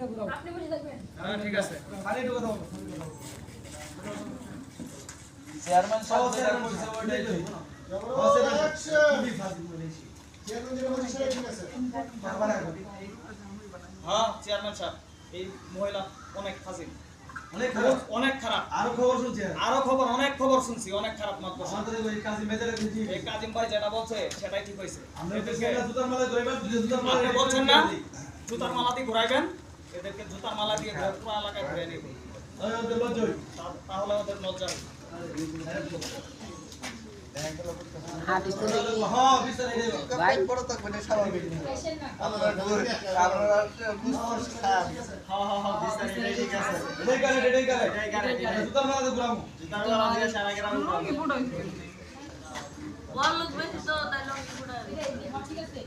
আপনি বসে থাকবেন। হ্যাঁ ঠিক আছে। খালি একটু কথা বলো। চেয়ারম্যান সাহেব যেটা চেয়ারম্যান বলছে সাহেব, ওইটাই তো। খুবই ফাজিল বলেছি। চেয়ারম্যান যেটা বলছে সেটাই ঠিক আছে। বারবার এখন। হ্যাঁ চেয়ারম্যান সাহেব এই মহিলা অনেক ফাজিল, অনেক খারাপ। অনেক খারাপ। আরো খবর শুনছি। আরো খবর, অনেক খবর শুনছি, অনেক খারাপ মাদ্রাসা। আমাদের ওই কাজী মেজারে দিছি। এই কাজিম ভাই যেটা বলছে সেটাই ঠিক হয়েছে। আমরা এদেরকে তো জুতার মালা ধরবেন, জুতার মালা আপনি বলছেন না জুতার মালা দিয়ে ঘুরাইবেন, এদেরকে জুতার মালা দিয়ে পুরো এলাকায় ঘুরিয়ে নিব, ওদের লজ্জা। তাহলে ওদের লজ্জা হবে। হাদিস তো দেখি হ্যাঁ বিচার এই ভাই আসেন না। হ্যাঁ হ্যাঁ হ্যাঁ এটাই করে জুতার মালা দিয়ে ঘুরামু। ওয়াল্লুক বেশি তো তাই লোক পুরা ঠিক আছে।